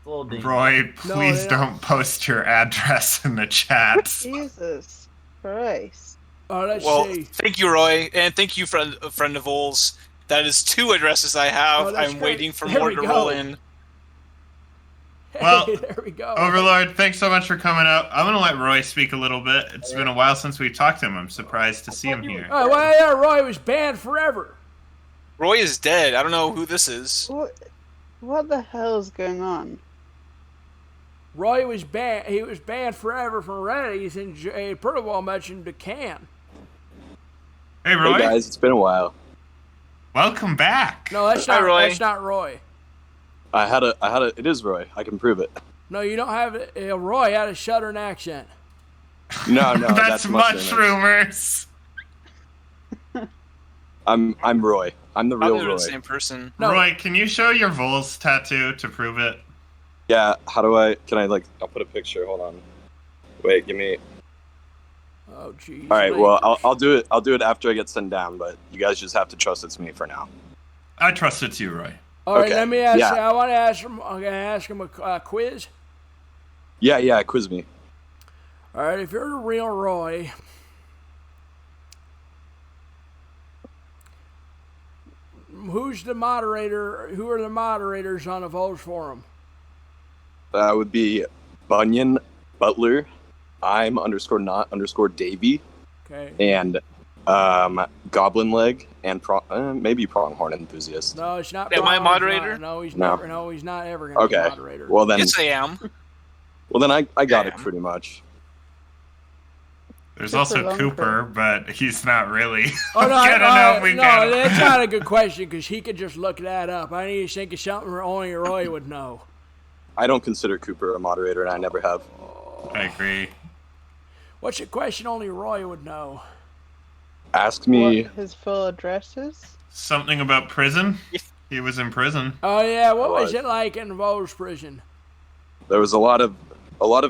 a little dangerous. Roy, please don't post your address in the chat. Jesus Christ. Oh, let's Well, see. thank you, Roy, and thank you, friend of Voles. That is 2 addresses I have. Oh, that's I'm great. waiting for There more we to go. roll in. Well, There we go. Overlord, thanks so much for coming out. I'm going to let Roy speak a little bit. It's been a while since we talked to him. I'm surprised to see him here. Oh, well, yeah, Roy was banned forever. Roy is dead. I don't know who this is. What the hell is going on? Roy was banned. He was banned forever from Reddit, and pretty well mentioned Can. Hey, Roy. Hey guys, it's been a while. Welcome back. No, that's Hi, not. Roy. That's not Roy. I had a. It is Roy. I can prove it. No, you don't have it. Roy had a Southern accent. No, That's mushrooms. mushrooms. I'm Roy. I'm the real Probably Roy. the same person. No. Roy, can you show your Voles tattoo to prove it? Yeah. How do I? Can I I'll put a picture. Hold on. Wait. Give me. Oh, jeez. All right. Well, I'll do it. I'll do it after I get sent down. But you guys just have to trust it's me for now. I trust it's you, Roy. All right, okay. let me ask. Yeah. I want to ask him. I'm gonna ask him a quiz. Yeah. Quiz me. All right, if you're the real Roy, who's the moderator? Who are the moderators on the Voles forum? That would be Bunyan, Butler, I'm _not_ Davy, Okay. and Goblin Leg, and maybe Pronghorn Enthusiast. No, it's not. Am I a Brian. moderator? No, he's No. never. No, he's not ever gonna be Okay. moderator. Well then, Yes, I am. I got it Damn. pretty much. There's Super also long Cooper, but he's not really. Oh, no, I don't know if we no, can. that's not a good question because he could just look that up. I need to think of something only Roy would know. I don't consider Cooper a moderator, and I never have. I agree. What's a question only Roy would know? Ask me. What his full address is? Something about prison? He was in prison. Oh, yeah, what I was was. it like in Voles prison? There was a lot of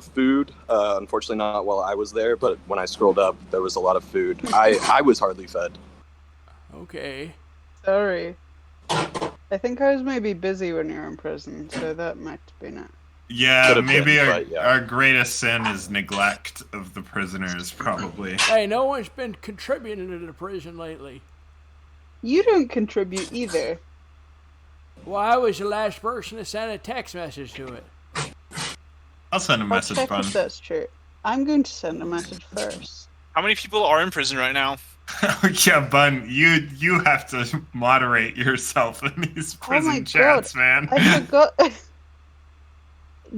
food. Unfortunately, not while I was there, but when I scrolled up, there was a lot of food. I was hardly fed. Okay. Sorry. I think I was maybe busy when you were in prison, so that might have been it. Yeah, Could've maybe been, our, but yeah. our greatest sin is neglect of the prisoners, probably. Hey, no one's been contributing to the prison lately. You don't contribute either. Well, I was the last person to send a text message to it. I'll send a I'll message, check Bun. if that's true. I'm going to send a message first. How many people are in prison right now? Yeah, Bun, you have to moderate yourself in these prison my chats, God. man. I forgot.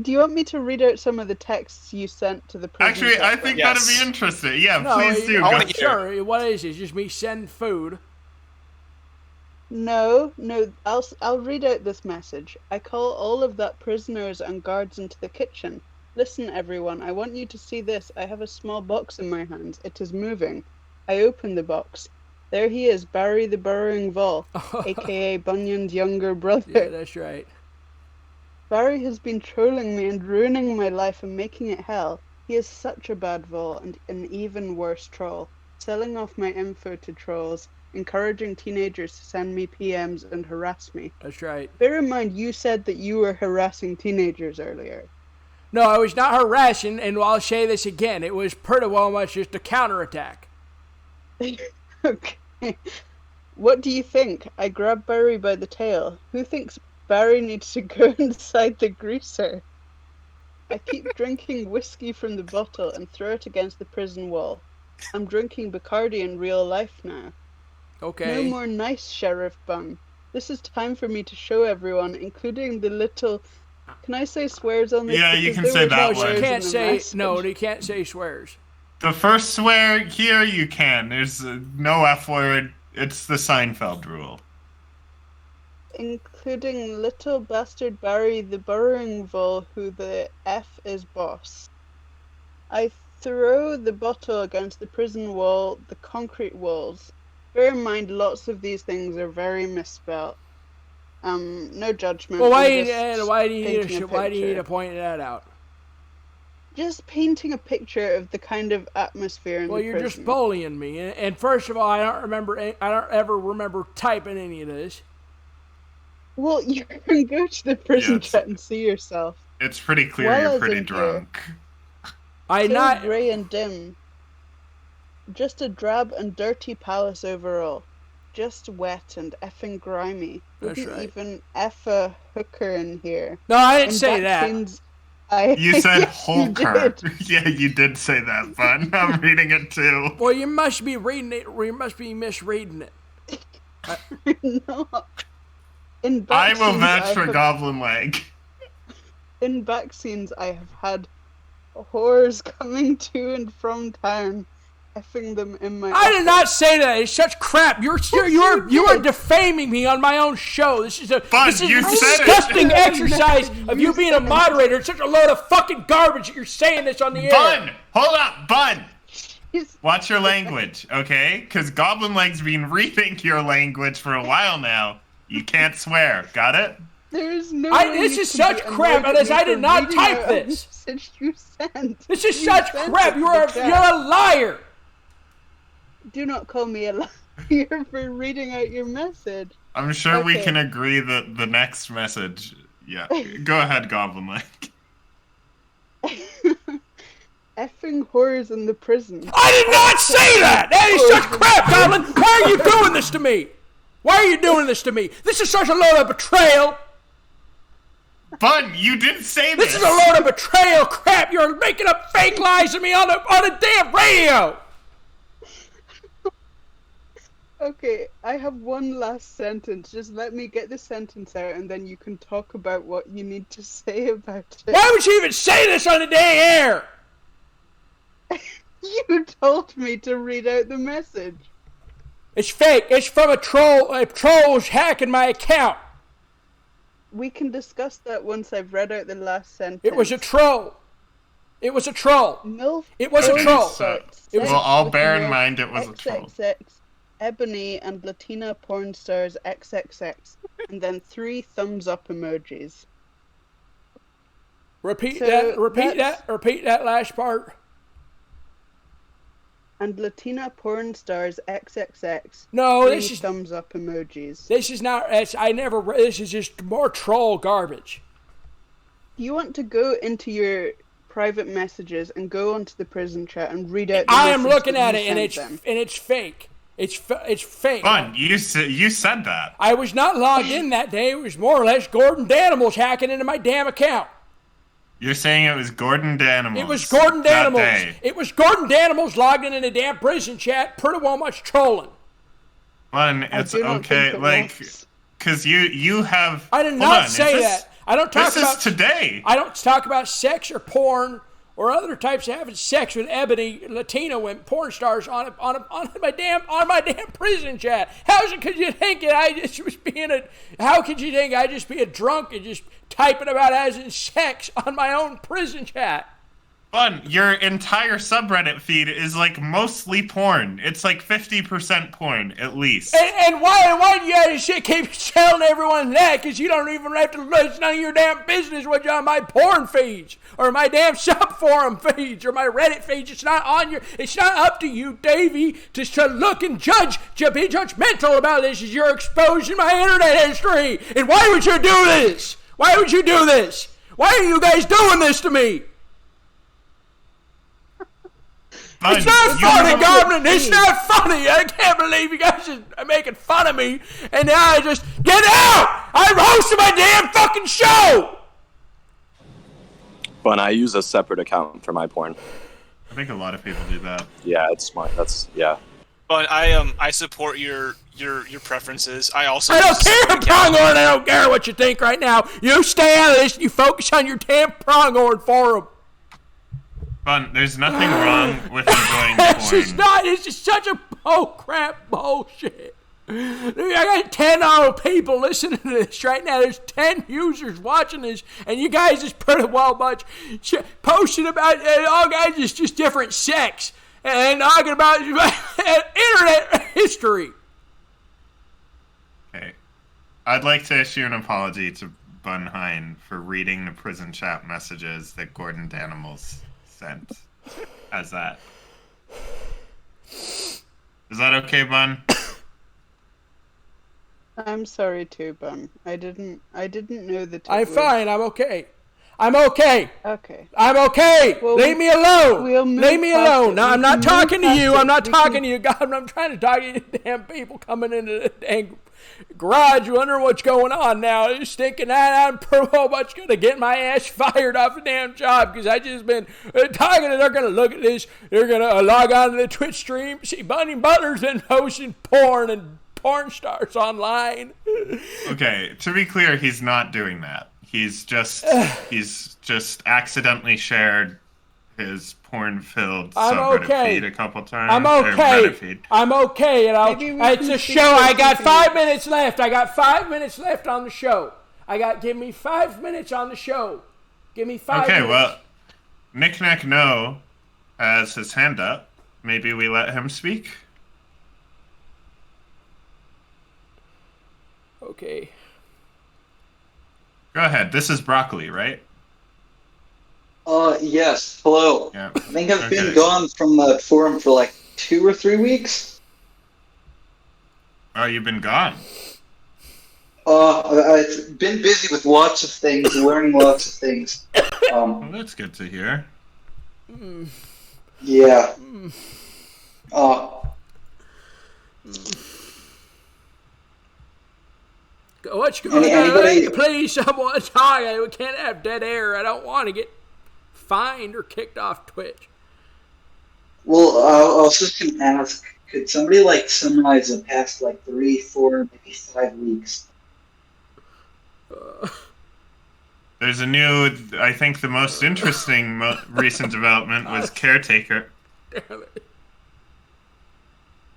Do you want me to read out some of the texts you sent to the prison? Actually, I chat think room? that'd be interesting. Yeah, No, please do. I Go. wanna hear. Sure, what is it? Just me sending food? No, I'll read out this message. I call all of that prisoners and guards into the kitchen. Listen, everyone, I want you to see this. I have a small box in my hands. It is moving. I open the box. There he is, Barry the Burrowing Vole, aka Bunyan's younger brother. Yeah, that's right. Barry has been trolling me and ruining my life and making it hell. He is such a bad vole and an even worse troll, selling off my info to trolls, encouraging teenagers to send me PMs and harass me. That's right. Bear in mind, you said that you were harassing teenagers earlier. No, I was not harassing, and I'll say this again. It was pretty well much just a counterattack. Okay. What do you think? I grabbed Barry by the tail. Who thinks Barry needs to go inside the greaser? I keep drinking whiskey from the bottle and throw it against the prison wall. I'm drinking Bacardi in real life now. Okay. No more nice, Sheriff Bun. This is time for me to show everyone, including the little... Can I say swears on this? Yeah, you Because can there say were that No, one. she swears can't in the say, message. no, they can't say swears. The first swear here you can. There's no F word. It's the Seinfeld rule. Including little bastard Barry the Burrowing Vole, who the F is boss. I throw the bottle against the prison wall, the concrete walls. Bear in mind, lots of these things are very misspelt. No judgment. Well, why I'm do you just painting a why do you need picture. to point that out? Just painting a picture of the kind of atmosphere in Well, the you're prison. just bullying me, and first of all, I don't ever remember typing any of this. Well, you can go to the prison Yes. chat and see yourself. It's pretty clear Well, you're as pretty in drunk. I So not. grey and dim. Just a drab and dirty palace overall. Just wet and effing grimy. That's Wouldn't right. even F a hooker in here. No, I didn't In say that. vaccines, I You said Yes, you Holker. did. Yeah, you did say that, Bun. I'm reading it too. Well, you must be reading it, or you must be misreading it. No. In I'm a vaccines, match for Goblin Leg. In vaccines, I have had whores coming to and from town, effing them in my. I did not say that. It's such crap. You are defaming me on my own show. This is a you said it. disgusting exercise of you being a moderator. It's such a load of fucking garbage that you're saying this on the air. Bun! Hold up, Bun! Jeez. Watch your language, okay? Because Goblin Leg's been reading your language for a while now. You can't swear. Got it? There is no. This is such crap, and as I did not type this. Message you sent. This is You such sent crap. it You're to the chat. a liar. Do not call me a liar for reading out your message. I'm sure we Okay. can agree that the next message... Yeah, go ahead, Goblin Leg. Effing whores in the prison. I did not say that. That is such crap, Goblin. Why are you doing this to me? Why are you doing this to me? This is such a load of betrayal. Bun, you did say this! This is a load of betrayal crap. You're making up fake lies to me on a damn radio. Okay, I have one last sentence. Just let me get the sentence out and then you can talk about what you need to say about it. Why would you even say this on the day air? You told me to read out the message. It's fake. It's from a troll. A troll's hacking my account. We can discuss that once I've read out the last sentence. It was a troll. It was a troll. MILF It was a troll. It was well, I'll bear in mind it was a troll. XXX, Ebony and Latina porn stars XXX, and then 3 thumbs up emojis. Repeat that last part. And Latina porn stars XXX. No, 3 this is thumbs up emojis. This is not. This is just more troll garbage. You want to go into your private messages and go onto the prison chat and read out. I am looking at it, and it's fake. It's fake. Fun. You said that. I was not logged in that day. It was more or less Gordon Danimals hacking into my damn account. You're saying it was Gordon Danimals. It was Gordon Danimals. It was Gordon Danimals logged in a damn prison chat. Pretty well much trolling. Fun. It's okay, like, because you have. I did not say that. I don't talk about. This is today. I don't talk about sex or porn or other types of having sex with ebony Latino women, porn stars on my damn prison chat. Could you think that I just was being a? How could you think I just be a drunk and just typing about having sex on my own prison chat? Fun. Your entire subreddit feed is like mostly porn. It's like 50% porn at least. And why do you guys keep telling everyone that? Because you don't even have to look. It's none of your damn business what's on my porn feeds or my damn subforum feeds or my Reddit feeds. It's not on your. It's not up to you, Davey, to look and be judgmental about this. As you're exposing my internet history. And why would you do this? Why would you do this? Why are you guys doing this to me? Fun. It's not funny, Goblin. It's not funny. I can't believe you guys are making fun of me. And now I just get out. I'm hosting my damn fucking show. But I use a separate account for my porn. I think a lot of people do that. Yeah, it's smart. Yeah. But I support your preferences. I don't care, Pronghorn. I don't care what you think right now. You stay out of this. You focus on your damn Pronghorn forum. Fun. There's nothing wrong with enjoying porn. It's just such a crap bullshit. I got 10 people listening to this right now. There's 10 users watching this, and you guys just pretty well much posting about all guys is just different sex and talking about internet history. Okay, I'd like to issue an apology to Bunhine for reading the prison chat messages that Gordon Danimals sent as that. Is that okay, Bun? I'm sorry too, Bun. I didn't know that. I'm fine. I'm okay. I'm okay. Okay. I'm okay. Well, leave me alone. Leave me alone. No, I'm not talking to you. I'm not talking to you, God. I'm trying to talk to you damn people coming into the dang garage wondering what's going on now. Just thinking that I'm pretty much going to get my ass fired off the damn job because I just been talking and they're going to look at this. They're going to log on to the Twitch stream, see Bunny Butler's been posting porn and porn stars online. Okay, to be clear, he's not doing that. He's just accidentally shared his porn-filled subreddit feed a couple times. I'm okay. I'm okay. And it's a show. I got 5 minutes left. I got 5 minutes left on the show. Give me 5 minutes on the show. Give me 5 minutes. Okay, well, Nick Nack No has his hand up. Maybe we let him speak. Okay. Go ahead. This is Broccoli, right? Yes. Hello. Yeah. I think I've been gone from the forum for like 2 or 3 weeks. Oh, you've been gone. I've been busy with lots of things, learning lots of things. Well, that's good to hear. Yeah. What's going on? Please, someone talk. We can't have dead air. I don't want to get fined or kicked off Twitch. Well, I was just going to ask, could somebody summarize the past 3, 4, maybe 5 weeks? There's a new, I think the most interesting recent development was Caretaker. damn it.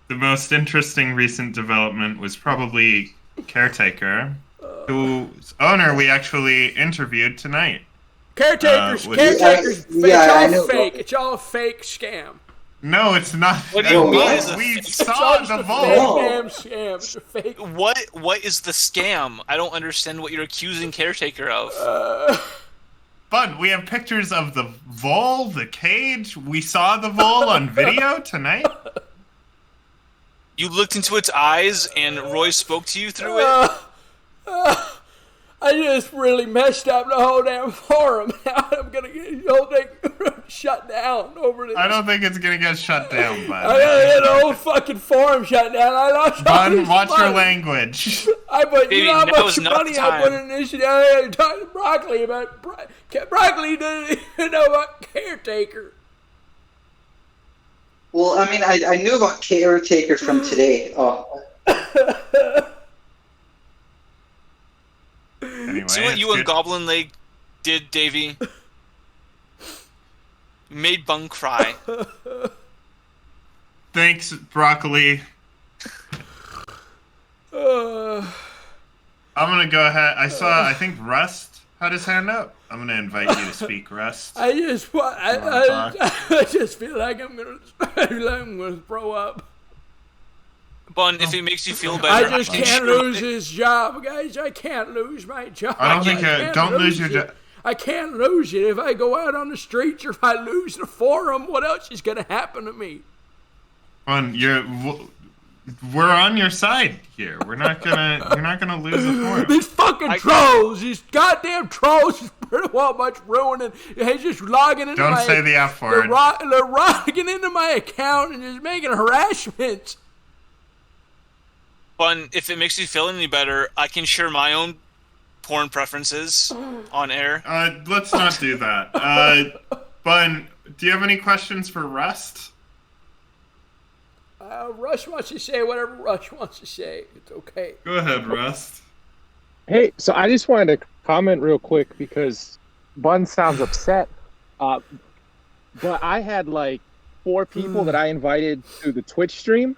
The most interesting recent development was probably Caretaker, whose owner we actually interviewed tonight. Caretakers, with- caretakers, Yeah, I it's know. all fake. It's all a fake scam. No, it's not. What do you mean what? is a We fake- It's saw all just the a vault. fake Oh. damn scam. It's a fake. What is the scam? I don't understand what you're accusing Caretaker of. But we have pictures of the vole, the cage. We saw the vole on video tonight. You looked into its eyes and Roy spoke to you through it? I just really messed up the whole damn forum. Now I'm gonna get the whole thing shut down over this. I don't think it's gonna get shut down, I Bun. gotta get the whole fucking forum shut down. I lost all Bun, this watch your money. language. I put, you Baby, know how now much is not money the I put time. in this shit. I talked to Broccoli about Broccoli didn't even know about Caretaker. Well, I mean, I knew about Caretaker from today. Oh, Anyway, See what it's you and good. Goblin Leg did, Davey? Made Bun cry. Thanks, Broccoli. Uh, I'm gonna go ahead. I think Rust had his hand up. I'm gonna invite you to speak, Rust. I just want. wanna I just feel like I'm gonna throw up. Bun, if it makes you feel better, I just can can't show lose it. this job, guys. I can't lose my job. I don't think can't don't lose your it. job. I can't lose it. If I go out on the streets or if I lose the forum, what else is gonna happen to me? Bun, we're on your side here. You're not gonna lose the forum. These fucking trolls, these goddamn trolls, is pretty well much ruining. They're just logging into Don't my. say the F They're, word. they're logging into my account and just making harassments. Bun, if it makes you feel any better, I can share my own porn preferences on air. Let's not do that. Bun, do you have any questions for Rust? Rush wants to say whatever Rush wants to say. It's okay. Go ahead, Rust. Hey, so I just wanted to comment real quick because Bun sounds upset. But I had like 4 people that I invited to the Twitch stream,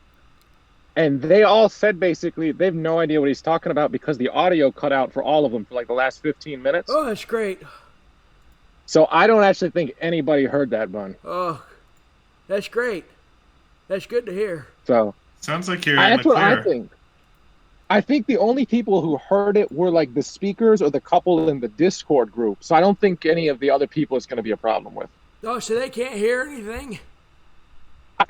and they all said basically they have no idea what he's talking about because the audio cut out for all of them for like the last 15 minutes. Oh, that's great. So I don't actually think anybody heard that, Bun. Oh, that's great. That's good to hear. So sounds like you're. That's what I think. I think the only people who heard it were like the speakers or the couple in the Discord group. So I don't think any of the other people is going to be a problem with. Oh, so they can't hear anything?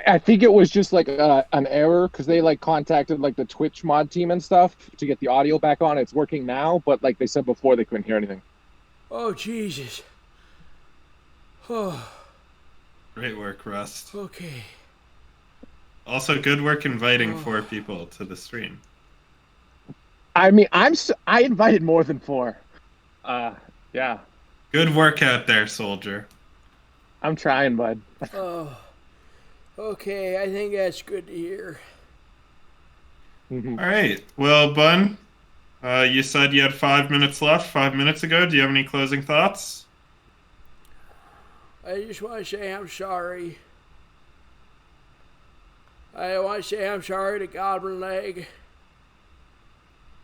I think it was just like an error because they like contacted like the Twitch mod team and stuff to get the audio back on. It's working now, but like they said before, they couldn't hear anything. Oh, Jesus. Oh, Great work, Rust. okay. Also, good work inviting 4 people to the stream. I mean, I invited more than 4. Yeah. Good work out there, soldier. I'm trying, bud. Oh, okay. I think that's good to hear. All right. Well, Bun, you said you had 5 minutes left 5 minutes ago. Do you have any closing thoughts? I just want to say I'm sorry. I want to say I'm sorry to Goblin Leg.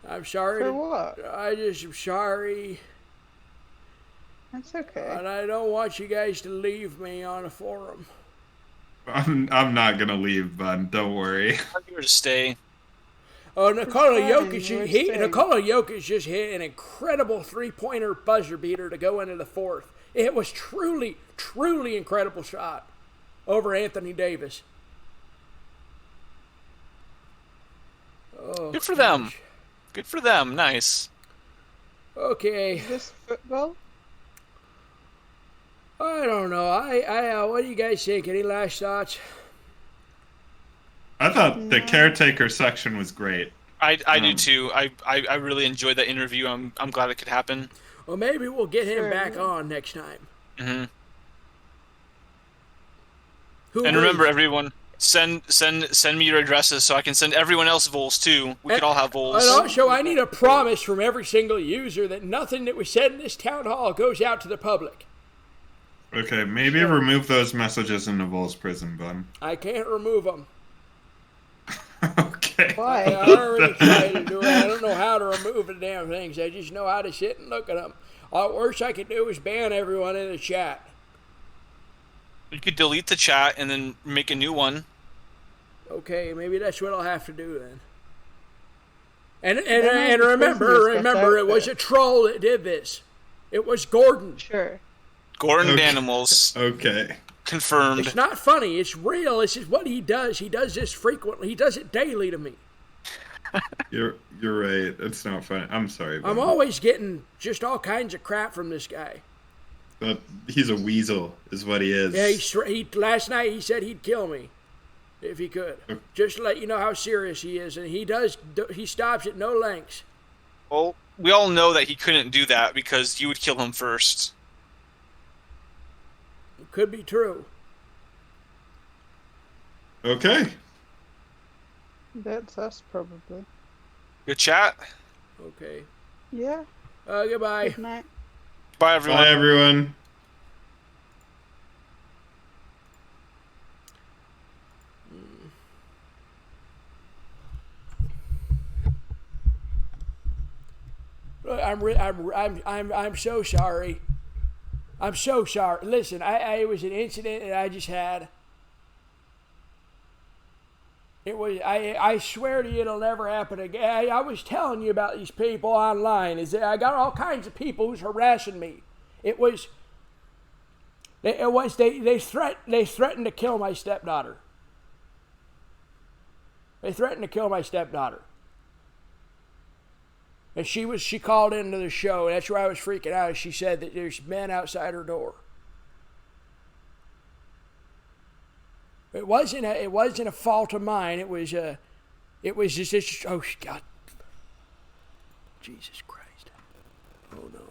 I'm sorry. For what? I just am sorry. That's okay. And I don't want you guys to leave me on a forum. I'm not gonna leave, Bun. Don't worry. I'm here to stay. Oh, Nikola fine, Jokic, you're staying. Nikola Jokic just hit an incredible 3-pointer buzzer beater to go into the 4th. It was truly, truly incredible shot over Anthony Davis. Oh, Good for them. Good for them. Nice. Okay. Is this football? I don't know. What do you guys think? Any last thoughts? I thought the caretaker section was great. I do too. I really enjoyed that interview. I'm glad it could happen. Well, maybe we'll get him Sure. back on next time. hmm Who And would- remember, everyone, send me your addresses so I can send everyone else Voles too. We could all have Voles. And also, I need a promise from every single user that nothing that was said in this town hall goes out to the public. Okay, maybe remove those messages in the Voles prison, Bun. I can't remove them. Okay. Why? I already tried to do it. I don't know how to remove the damn things. I just know how to sit and look at them. All the worst I could do is ban everyone in the chat. You could delete the chat and then make a new one. Okay, maybe that's what I'll have to do then. And Then remember, it was a troll that did this. It was Gordon. Sure. Gordon Danimals. Okay. Confirmed. It's not funny. It's real. This is what he does. He does this frequently. He does it daily to me. You're right. It's not funny. I'm sorry. I'm always getting just all kinds of crap from this guy. But he's a weasel, is what he is. Yeah, he last night he said he'd kill me if he could. Just to let you know how serious he is, and he stops at no lengths. Well, we all know that he couldn't do that because you would kill him first. It could be true. Okay. That's us, probably. Good chat. Okay. Yeah. Goodbye. Good night. Bye, everyone. Bye, everyone. I'm so sorry. I'm so sorry. Listen, it was an incident that I just had. It was. I swear to you, it'll never happen again. I was telling you about these people online. I got all kinds of people who's harassing me. They threatened to kill my stepdaughter. They threatened to kill my stepdaughter. And she called into the show, and that's where I was freaking out. She said that there's men outside her door. It wasn't a fault of mine. It was just oh God, Jesus Christ. Oh no.